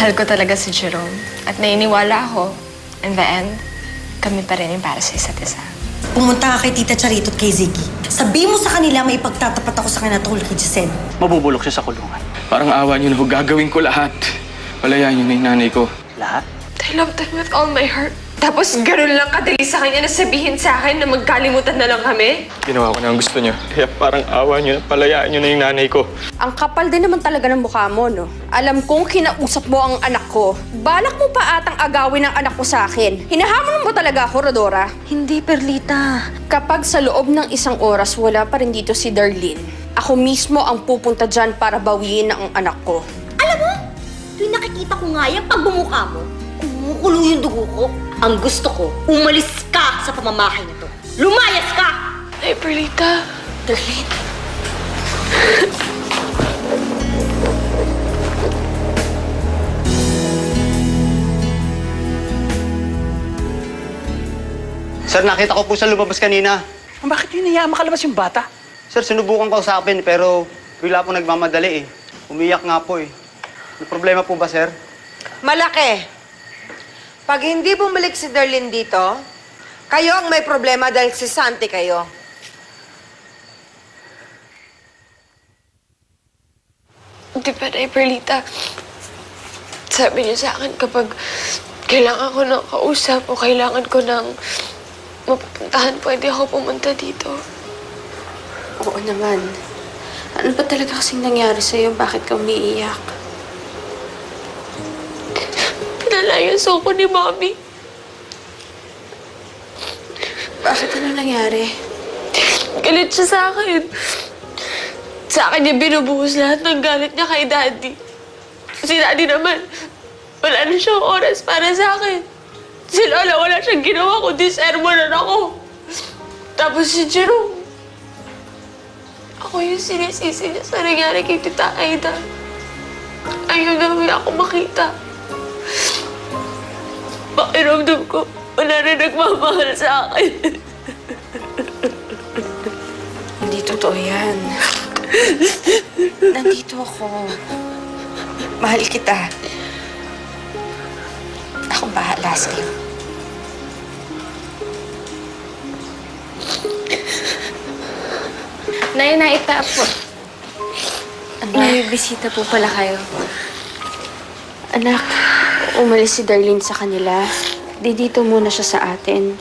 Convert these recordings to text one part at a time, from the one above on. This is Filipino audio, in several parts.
Mahal ko talaga si Jerome. At nainiwala ako, in the end, kami pa rin yung para sa isa't isa. Pumunta ka kay Tita Charito at kay Ziggy. Sabihin mo sa kanila may ipagtatapat ako sa kanila tungkol kay Giselle. Mabubulok siya sa kulungan. Parang awa niyo na ho, gagawin ko lahat. Palayaan niyo na yung nanay ko. Lahat? I loved him with all my heart. Tapos ganun lang kadali sa kanya na sabihin sa akin na magkalimutan na lang kami? Ginawa ko na ang gusto niya. Kaya parang awa niyo na, palayaan niyo na yung nanay ko. Ang kapal din naman talaga ng mukha mo, no? Alam kong kinausap mo ang anak ko. Balak mo pa atang agawin ang anak ko sa akin. Hinahamon mo talaga ako, Rodora. Hindi, Perlita. Kapag sa loob ng isang oras wala pa rin dito si Darlene, ako mismo ang pupunta dyan para bawiin ang anak ko. Alam mo, tuwing nakikita ko nga yung pagbumukha mo, kumukulo yung dugo ko. Ang gusto ko, umalis ka sa pamamahay na to. Lumayas ka! Ay, Perlita. Darlene. Sir, nakita ko po sa lumabas kanina. Bakit hinayaan makalabas yung bata? Sir, sinubukan kausapin pero bigla po nagmamadali eh. Umiyak nga po eh. May problema po ba, sir? Malaki. Pag hindi bumalik si Darlene dito, kayo ang may problema dahil si Santi kayo. Di ba, Nay Perlita? Sabi niyo sa akin kapag kailangan ko ng kausap o kailangan ko ng mapupuntahan, pwede ako pumunta dito. Oo naman. Ano ba talaga kasing nangyari sa'yo? Bakit ka umiiyak? Pinalayas ako ni Mommy. Bakit ano nangyari? Galit siya sa akin. Sa akin niya binubuhos lahat ng galit niya kay Daddy. Si Daddy naman, wala na siyang oras para sa akin. Si Lola, wala siyang ginawa kundi sermonan ako. Tapos si Jerome, ako yung sinisisi niya sa nangyari kay Tita Aida. Ayaw namin ako makita. Pakiramdam ko, wala na nagmamahal sa akin. Hindi totoo yan. Nandito ako. Mahal kita. Ako bahala sa'yo. Nay, naita po. May bisita po pala kayo. Anak, umalis si Darlene sa kanila. Dito muna siya sa atin.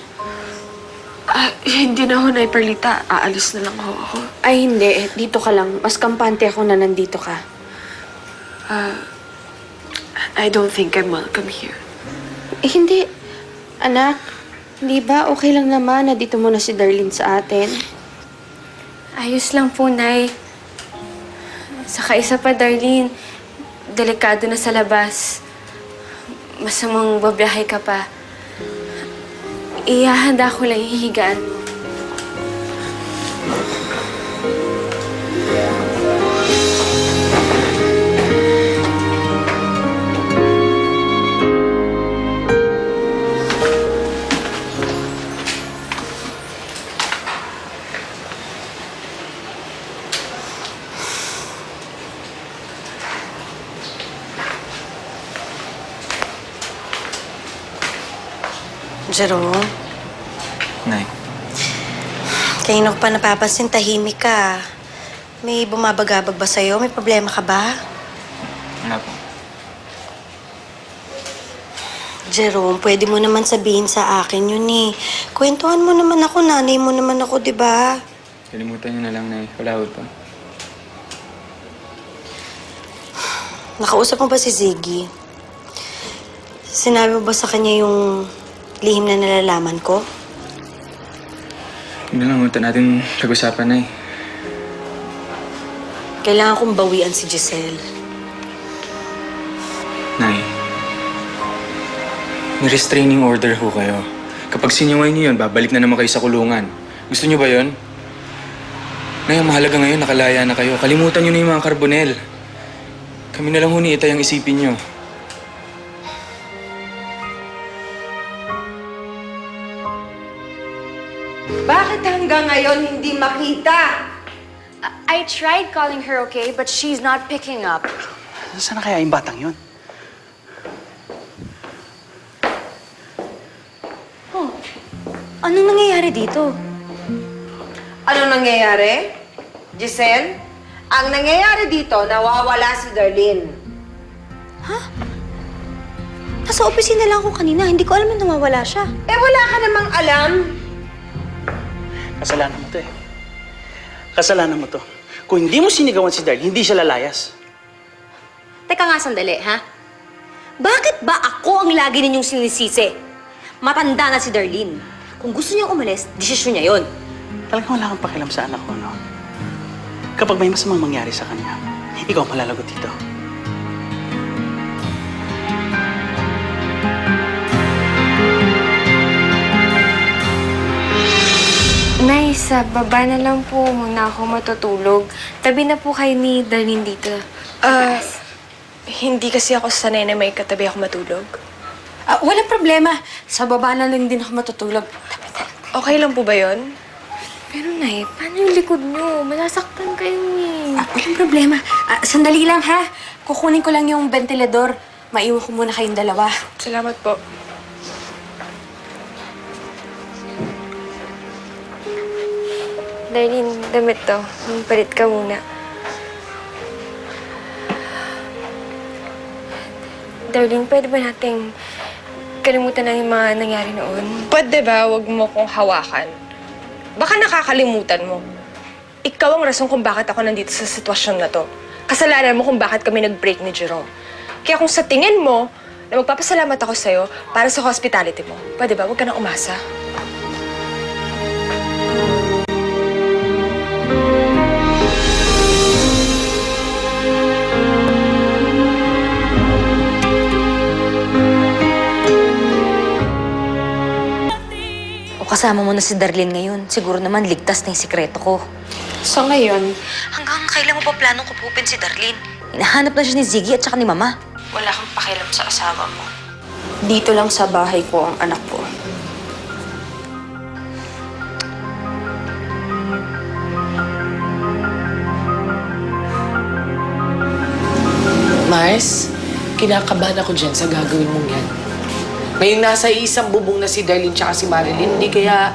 Hindi na ako, Nay Perlita. Aalis na lang ako. Ay, hindi. Dito ka lang. Mas kampante ako na nandito ka. I don't think I'm welcome here. Eh, hindi. Anak, di ba okay lang naman na dito muna si Darlene sa atin? Ayos lang po, Nay. Saka isa pa, Darlene, delikado na sa labas. Masamang babiyahe ka pa. Ihahanda ko lang hihigaan mo. Jerome, Nay, kanina ko pa napapansin, tahimik ka. May bumabagabag ba sa'yo? May problema ka ba? wala po. Jerome, pwede mo naman sabihin sa akin yun eh. Kwentuhan mo naman ako, nanay mo naman ako, di ba? Kalimutan niyo na lang, Nay. Wala ho pa. Nakausap mo ba si Ziggy? Sinabi mo ba sa kanya yung lihim na nalalaman ko? Yun na lang, huwag natin pag-usapan, Nay. Kailangan kong bawian si Giselle. Nay, may restraining order ho kayo. Kapag sinuway niyo yun, babalik na naman kayo sa kulungan. Gusto niyo ba yun? Nay, ang mahalaga ngayon, nakalaya na kayo. Kalimutan niyo na yung mga karbonel. Kami na lang ho ni Itay ang isipin niyo. Bakit hanggang ngayon hindi makita? I tried calling her, okay? But she's not picking up. Saan na kaya yung batang yun? Anong nangyayari dito? Anong nangyayari? Giselle? Ang nangyayari dito, nawawala si Darlene. Nasa opisina lang ako kanina. Hindi ko alam na nawawala siya. Eh, wala ka namang alam. Kasalanan mo to eh. Kasalanan mo to. Kung hindi mo sinigawan si Darlene, hindi siya lalayas. Teka nga sandali, ha? Bakit ba ako ang lagi ninyong sinisisi? Matanda na si Darlene. Kung gusto niyang umalis, desisyon niya yon. Talagang wala kang pakialam sa anak ko, no? Kapag may masamang mangyari sa kanya, ikaw ang malalagot dito. Nay, sa baba na lang po muna ako matutulog. Tabi na po kayo ni Darlene dito. Hindi kasi ako sanay na may katabi ako matulog. Walang problema. Sa baba na lang din ako matutulog. Okay lang po ba yon? Pero Nay, paano yung likod niyo? Malasaktan kayo eh. Walang problema. Sandali lang, ha? Kukunin ko lang yung ventilador. Maiwan ko muna kayong dalawa. Salamat po. Darlene, damit to. Palit ka muna. Darlene, pwede ba nating kalimutan na yung mga nangyari noon? Pwede ba wag mo kong hawakan? Baka nakakalimutan mo. Ikaw ang rason kung bakit ako nandito sa sitwasyon na to. Kasalanan mo kung bakit kami nag-break ni Jerome. Kaya kung sa tingin mo na magpapasalamat ako sa'yo para sa hospitality mo, pwede ba wag ka nang umasa? Kasama mo na si Darlene ngayon. Siguro naman ligtas na yung sikreto ko. So ngayon, Hanggang kailan mo pa planong kupupin si Darlene? Hinahanap na siya ni Ziggy at saka ni Mama. wala kang pakialam sa asawa mo. Dito lang sa bahay ko ang anak ko. Mars, kinakabahan ako dyan sa gagawin mong yan. Ngayong nasa isang bubong na si Darlene tsaka si Marilyn, hindi kaya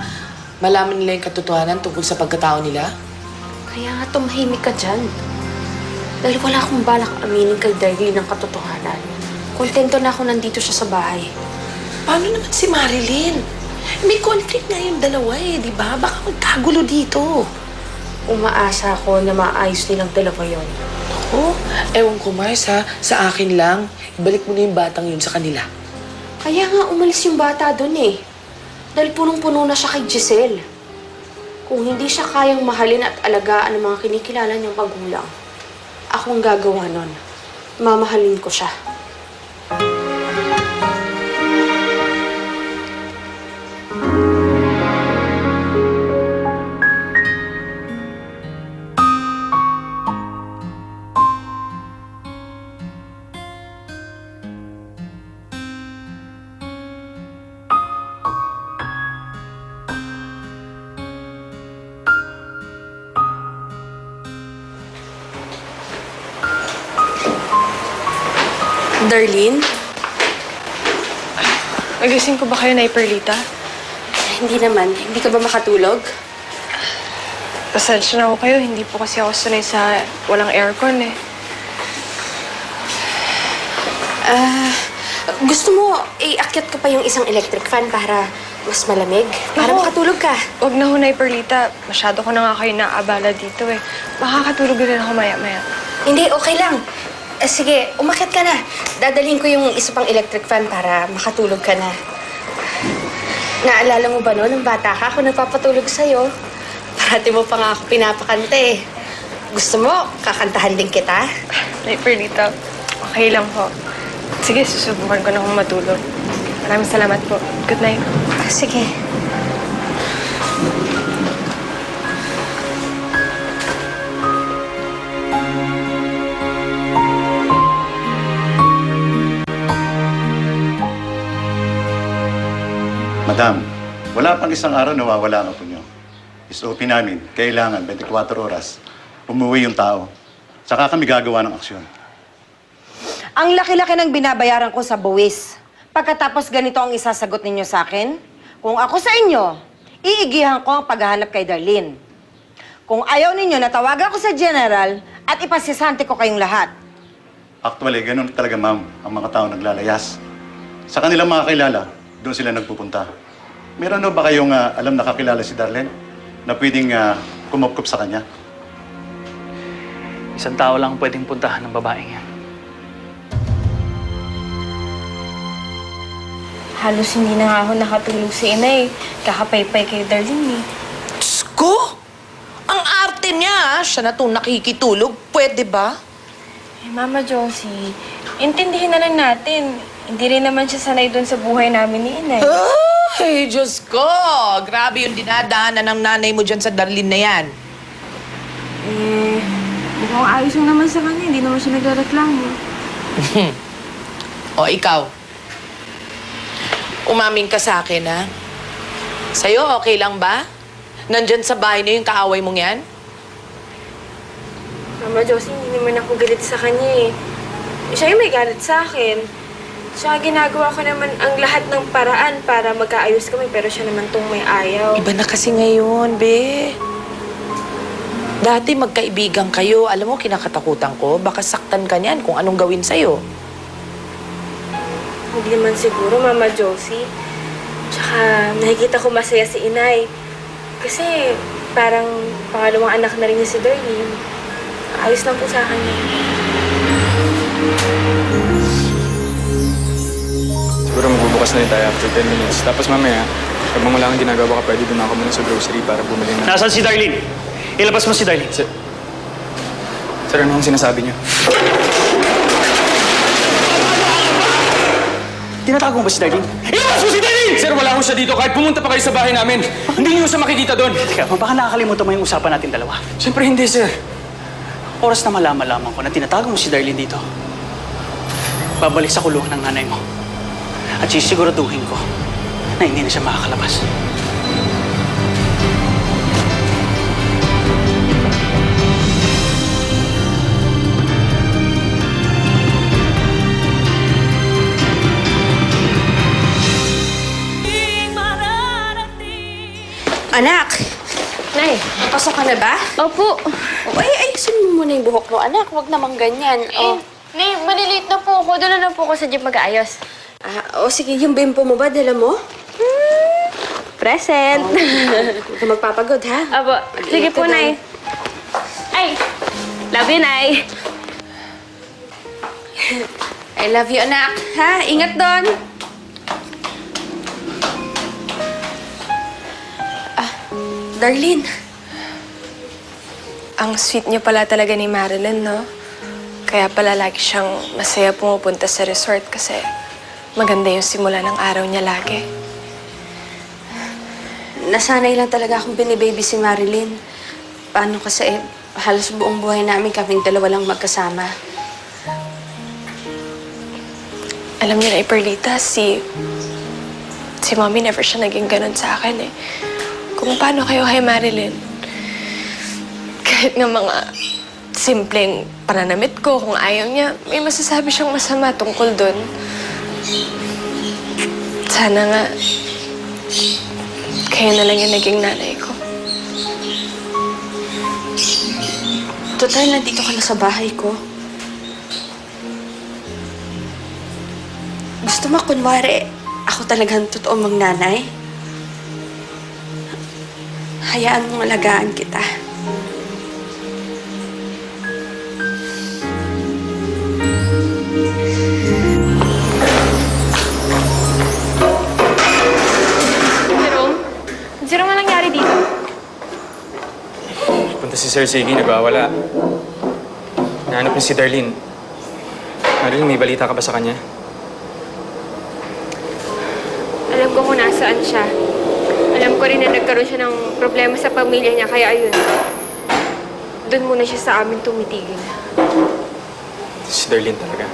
malaman nila yung katotohanan tungkol sa pagkatao nila? Kaya nga tumahimik ka dyan. Dahil wala akong balak aminin kay Darlene ng katotohanan. Kontento na ako nandito siya sa bahay. Paano naman si Marilyn? May conflict nga yung dalawa eh, di ba? Baka magkagulo dito. Umaasa ako na maayos nilang dalawa yon. Ako, ewan ko Mars ha, sa akin lang, ibalik mo na yung batang yun sa kanila. Kaya nga umalis yung bata doon eh. Dahil punong-puno na siya kay Giselle. Kung hindi siya kayang mahalin at alagaan ng mga kinikilala niyang magulang, ako ang gagawa nun. Mamahalin ko siya. Darlene? Nagising ko ba kayo na Perlita? Hindi naman. Hindi ka ba makatulog? Pasensya na ako kayo. Hindi po kasi ako sanay sa walang aircon eh. Gusto mo, iakyat ko pa yung isang electric fan para mas malamig? Para Naku. makatulog ka? Huwag na ho na Perlita. Masyado ko na nga kayo naaabala dito eh. Makakatulog din ako maya-maya. Hindi, okay lang. Sige, umakyat ka na. Dadalhin ko yung isa pang electric fan para makatulog ka na. Naalala mo ba no, nung bata ka, ako nagpapatulog sa'yo. Parati mo pa nga ako pinapakante. Gusto mo, kakantahan din kita? Nay Perlita, okay lang po. Sige, susubukan ko na kung matulog. Maraming salamat po. Good night. Sige. Madam, wala pang isang araw nawawala ang apo niyo. SOP namin, kailangan 24 oras, umuwi yung tao. Saka kami gagawa ng aksyon. Ang laki-laki ng binabayaran ko sa buwis. Pagkatapos ganito ang isasagot ninyo sa akin, kung ako sa inyo, iigihan ko ang paghahanap kay Darlene. Kung ayaw ninyo, natawagan ko sa General at ipasisante ko kayong lahat. Actually, ganun talaga, ma'am, ang mga tao naglalayas. Sa kanilang mga kilala, doon sila nagpupunta. Meron ba kayong alam na kakilala si Darlene na pwedeng kumupkup sa kanya? Isang tao lang ang pwedeng puntahan ng babaeng yan. Halos hindi na nga ako nakatulog si inay. Kakapaypay kay Darlene eh. Diyos ko! Ang arte niya, siya na itong nakikitulog. Pwede ba? Eh, Mama Josie, intindihin na lang natin. Hindi rin naman siya sanay doon sa buhay namin ni inay. Ay, Diyos ko! Grabe yung dinadaanan ng nanay mo dyan sa Darlene na yan. Eh, mukhang ayos lang naman sa kanya. Hindi naman siya nagrereklamo. O, ikaw. Umaming ka sa akin, ha? Sa'yo, okay lang ba? Nandyan sa bahay na yung kaaway mong yan? Mama Josie, hindi naman ako galit sa kanya eh. Siya yung may galit sa akin. Siya, ginagawa ko naman ang lahat ng paraan para magkaayos kami, pero siya naman tong may ayaw. Iba na kasi ngayon, be. Dati magkaibigan kayo. Alam mo, kinakatakutan ko. Baka saktan ka niyan kung anong gawin sa'yo. Hindi naman siguro, Mama Josie. Tsaka, nakikita ko masaya si inay. Kasi, parang pangalawang anak na rin niya si Darlene. Ayos lang po sa akin yun. Siguro magbubukas na rin tayo after 10 minutes. Tapos mamaya, habang wala kang ginagawa ka, pwede doon ako muna sa grocery para bumili na. Nasaan si Darlene? Ilabas mo si Darlene. Sir, ano ang sinasabi niyo? Tinatago mo ba si Darlene? Ilabas mo si Darlene! Sir, wala akong siya dito kahit pumunta pa kayo sa bahay namin. Hindi niyo siya makikita doon. Teka, baka nakakalimutan mo yung usapan natin dalawa. Siyempre hindi, sir. Oras na malaman ko na tinatago mo si Darlene dito. Babalik sa kulungan ng nanay mo. At sisiguraduhin ko na hindi na siya makakalabas. Anak! Nay, pasok ka na ba? Opo. Ay, ayusin mo muna yung buhok mo, anak. Huwag namang ganyan. Eh, Nay, malilate na po ako. Doon na lang po ako sa jeep mag-aayos. Sige, yung bimpo mo ba? Dala mo? Present. Huwag ka magpapagod, ha? Opo. Sige po, Nay. Ay! Love you, Nay. I love you, anak. Ha? Ingat doon. Darlene. Ang sweet niyo pala talaga ni Marilyn, no? Kaya pala lagi siyang masaya pumupunta sa resort kasi maganda yung simula ng araw niya lagi. Nasanay lang talaga akong binibaby si Marilyn. Paano kasi halos buong buhay namin kaming dalawa lang magkasama. Alam niyo na, Iperlita, si Mommy never siya naging ganun sa akin eh. Kung paano kayo kay Marilyn. Kahit nga mga simpleng pananamit ko, kung ayaw niya, may masasabi siyang masama tungkol dun. Sana nga, kayo na lang yung naging nanay ko. Total, nandito ka na sa bahay ko. Gusto mo, kunwari, ako talagang totoong magnanay? Hayaan mong alagaan kita. Jerome, ano nangyari dito? Punta si Sir Siggy, nagwawala. Nahanap niya si Darlene. Marilyn, may balita ka ba sa kanya? Alam ko kung nasaan siya. Alam ko rin na nagkaroon siya ng problema sa pamilya niya, kaya ayun. Doon muna siya sa amin tumitigil. Si Darlene talaga.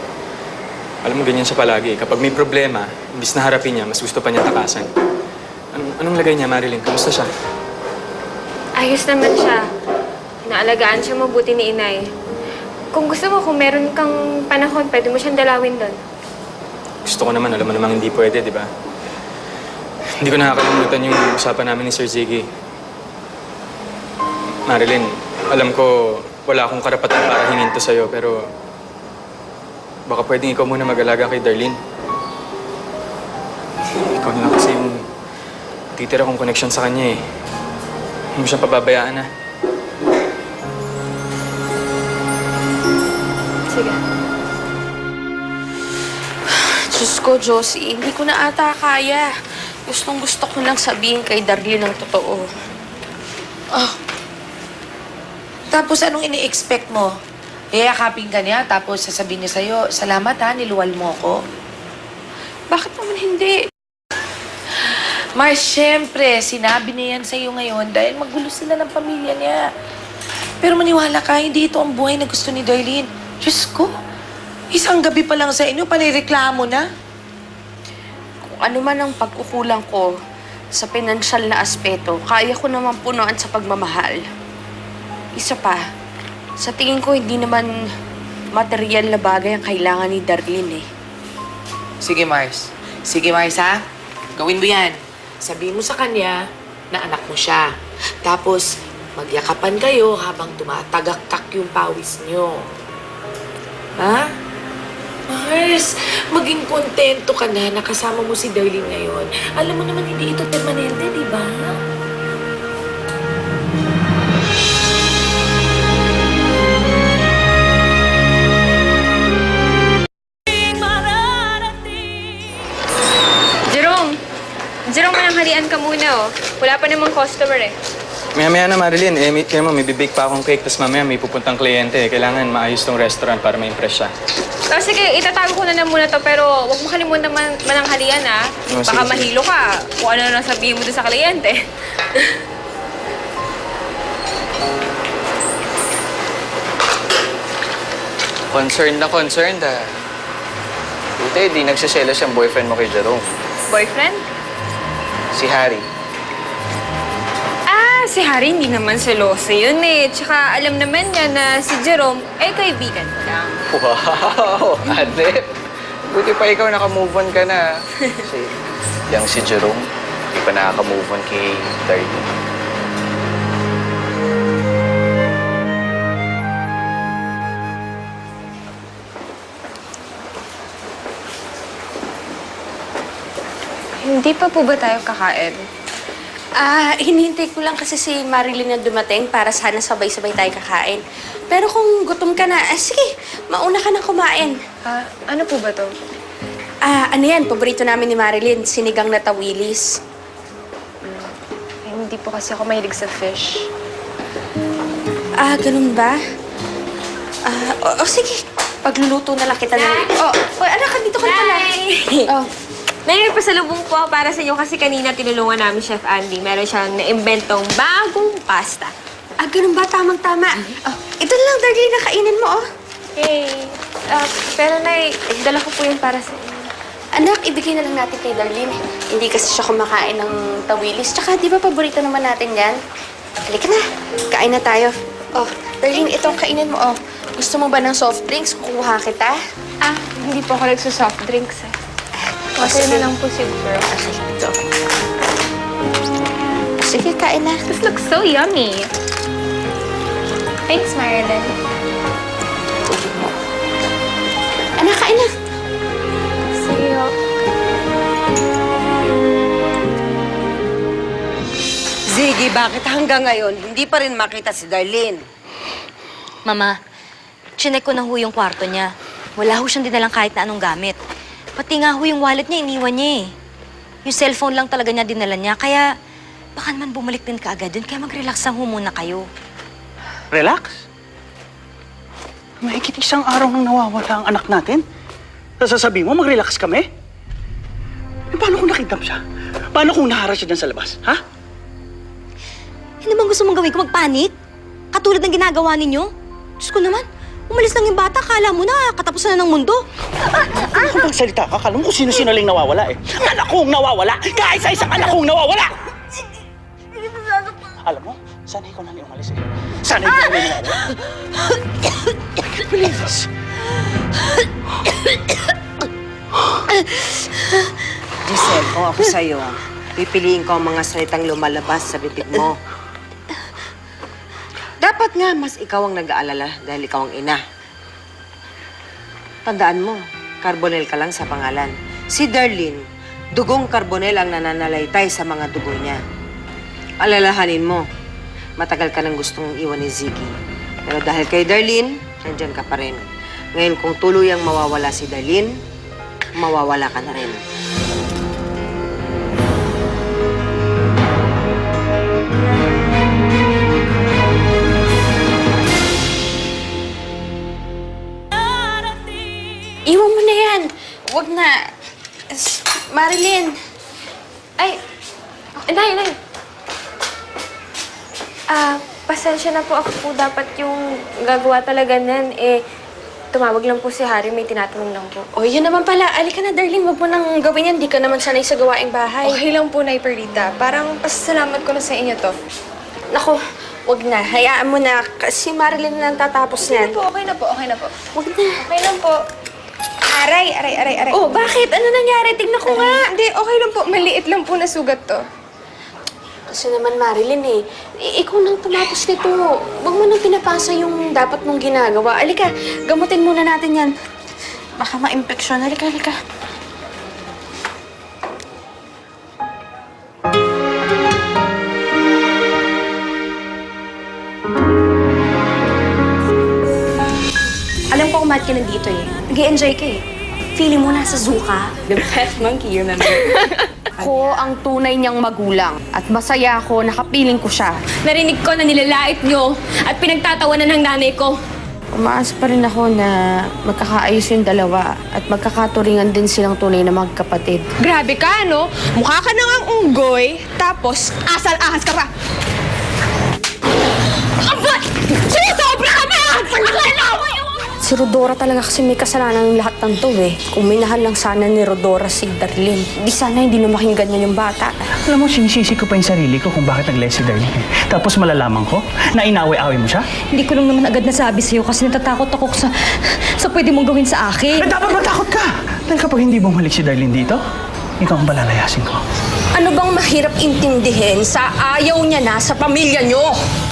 Alam mo, ganyan siya palagi. Kapag may problema, imbis na harapin niya, mas gusto pa niya takasan. Anong lagay niya, Marilyn? Kamusta siya? Ayos naman siya. Naalagaan siya mabuti ni inay. Kung gusto mo, kung meron kang panahon, pwede mo siyang dalawin doon. Gusto ko naman, alam mo namang hindi pwede, di ba? Hindi ko nakakalimutan yung usapan namin ni Sir Ziggy. Marilyn, alam ko wala akong karapatan para hingin to sa'yo, pero baka pwedeng ikaw muna mag-alaga kay Darlene. Ikaw na lang kasi yung titira kong connection sa kanya eh. Hindi mo siyang pababayaan na. Sige. Diyos ko, Josie, hindi ko na ata kaya. Gusto ko lang sabihin kay Darlene ang totoo. Oh. Tapos anong ini-expect mo? Iyakapin ka niya, tapos sasabihin niya sa'yo, salamat ha, niluwal mo ko. Bakit naman hindi? Mars, syempre, sinabi niya yan sa'yo ngayon dahil magulo sila ng pamilya niya. Pero maniwala ka, hindi ito ang buhay na gusto ni Darlene. Diyos ko, isang gabi pa lang sa inyo, panireklamo na. Kung ano man ang pagkukulang ko sa pinansyal na aspeto, kaya ko naman punuan sa pagmamahal. Isa pa, sa tingin ko hindi naman material na bagay ang kailangan ni Darlene eh. Sige, Mars. Sige, Mars, ha? Gawin mo yan. Sabihin mo sa kanya na anak mo siya. Tapos, magyakapan kayo habang tumatagaktak yung pawis niyo. Ha? Mars, maging kontento ka na nakasama mo si Darlene ngayon. Alam mo naman, hindi ito permanente, di ba? Jerome, mananghalian ka muna, oh. Wala pa namang customer, eh. Maya-maya na, Marilyn. Kaya mo, may bibake pa akong cake, tapos mamaya may pupuntang kliyente. Kailangan maayos tong restaurant para ma-impress siya. Oh, sige, itatago ko na lang muna to, pero huwag mo kalimutan mananghalian, ah. Oh, Baka sige. mahilo ka kung ano na sabihin mo doon sa kliyente. Concerned ah. Buti, di nagsiselos yung boyfriend mo kay Jerome. Boyfriend? Si Harry. Ah, si Harry hindi naman seloso yun, eh. Tsaka alam naman niya na si Jerome, kaibigan ko lang. Wow! Ate, buti pa ikaw naka-move on ka na. Kasi yung si Jerome, hindi pa nakaka-move on kay Darlene. Hindi pa po ba tayo kakain? Hinihintay ko lang kasi si Marilyn na dumating para sana sabay-sabay tayo kakain. Pero kung gutom ka na, sige, mauna ka na kumain. Ano po ba to? Ano yan, paborito namin ni Marilyn, sinigang na tawilis. Hindi po kasi ako mahilig sa fish. Ganun ba? Sige, pagluluto na lang kita ng... Anak, dito ka na pala. Oh. May pasalubong po ako para sa inyo kasi kanina tinulungan namin Chef Andy. Meron siyang naimbentong bagong pasta. Ganun ba? Tamang-tama. Ito na lang, Darlene, na kainin mo, oh. Hey. Pero Nay, dala ko po yun para sa inyo. Anak, ibigay na lang natin kay Darlene. Hindi kasi siya kumakain ng tawilis. Tsaka, di ba paborito naman natin yan? Halika na, kain na tayo. Oh, Darlene, itong kainin mo, oh. Gusto mo ba ng soft drinks? Kukuha kita? Hindi po ako nagsa-soft drinks, eh. Water na lang po siguro. Ito. Sige, kain na. This looks so yummy. Thanks, Marilyn. Anak, kain na. See you. Ziggy, bakit hanggang ngayon hindi pa rin makita si Darlene? Mama, chinek ko na ho yung kwarto niya. Wala ho siyang dinalang kahit na anong gamit. Pati nga ho yung wallet niya, iniwan niya eh. Yung cellphone lang talaga niya dinala niya, kaya baka naman bumalik din kaagad dun, kaya mag-relax lang ho muna kayo. Relax? Mahigit isang araw nang nawawala ang anak natin. Sasabihin mo, mag-relax kami? Paano kung nakidnap siya? Paano kung naharas siya dyan sa labas, ha? Ano bang gusto mong gawin ko? Magpanik? Katulad ng ginagawa ninyo? Diyos ko naman, umalis lang yung bata, kala mo na, katapusan na ng mundo. Ano kung magsalita ka? Kala mo kung sino-sino lang nawawala eh. Anak kong nawawala! Kaisa-isang anak kong nawawala! Alam mo, sana ikaw na lang umalis eh. Sana ikaw na lang nawawala. Please. Giselle, kung ako sa'yo, pipiliin ko ang mga salitang lumalabas sa bibig mo. Dapat nga mas ikaw ang nag-aalala dahil ikaw ang ina. Tandaan mo, Carbonell ka lang sa pangalan. Si Darlene, dugong Carbonell ang nananalaytay sa mga dugo niya. Alalahanin mo, matagal ka nang gustong iwan ni Ziggy. Pero dahil kay Darlene, nandyan ka pa rin. Ngayon kung tuluyang mawawala si Darlene, mawawala ka na rin. Iwan mo na yan. Huwag na. Marilyn. Ay, Inay. Pasensya na po. Ako po dapat yung gagawa talaga nan. Tumawag lang po si Harry. May tinatanong lang po. O, yun naman pala. Alika na, darling. Huwag mo nang gawin yan. Di ka naman sanay sa gawaing bahay. Okay lang po, Nay Perlita. Parang pasasalamat ko na sa inyo to. Naku, wag na. Hayaan mo na. Kasi Marilyn na lang tatapos yan. Okay na po. Wag na. Okay lang po. Aray. Oh, bakit? Ano nangyari? Tignan ko nga. Hindi, okay lang po. Maliit lang po na sugat to. Kasi naman, Marilyn ikaw nang tumapos nito. Huwag mo nang pinapasa yung dapat mong ginagawa. Alika, gamutin muna natin yan. Baka ma-infeksyon. Alika. Alam ko kung bakit ka nandito eh. Nag-i-enjoy ka eh. Feeling mo nasa zoo ka. The pet monkey, you remember? Ako ang tunay niyang magulang at masaya ako, nakapiling ko siya. Narinig ko na nilalait nyo at pinagtatawanan ng nanay ko. Umaas pa rin ako na magkakaayos yung dalawa at magkakaturingan din silang tunay na magkapatid. Grabe ka, no? Mukha ka nang ang unggoy, tapos asal-ahas ka pa. Aba! Sumusobra ka na! Si Rodora talaga kasi may kasalanan ng lahat ng to eh. Kung minahal lang sana ni Rodora si Darlene, di sana hindi na makinggan niya yung bata. Alam mo, sinisisi ko pa yung sarili ko kung bakit nag-less si Darlene. Tapos malalaman ko na inaway-away mo siya? Hindi ko lang naman agad nasabi sa'yo kasi natatakot ako sa pwede mong gawin sa akin. Dapat matakot ka! Dahil kapag hindi bumalik si Darlene dito, ikaw ang balalayasin ko. Ano bang mahirap intindihin sa ayaw niya na sa pamilya niyo?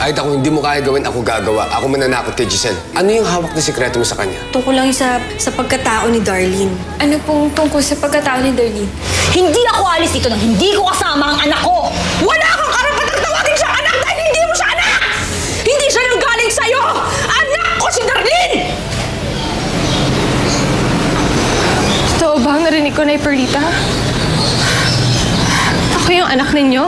Ay, kung hindi mo kaya gawin, ako gagawa. Ako mananakot kay Giselle. Ano yung hawak na sikreto mo sa kanya? Tungkol lang sa pagkatao ni Darlene. Ano pong tungkol sa pagkatao ni Darlene? Hindi ako alis dito nang hindi ko kasama ang anak ko! Wala kang karapatang tawagin siya anak dahil hindi mo siya anak! Hindi siya nang galing sa'yo! Anak ko si Darlene! Totoo ba ang narinig ko, Nay Perlita? Ako yung anak ninyo?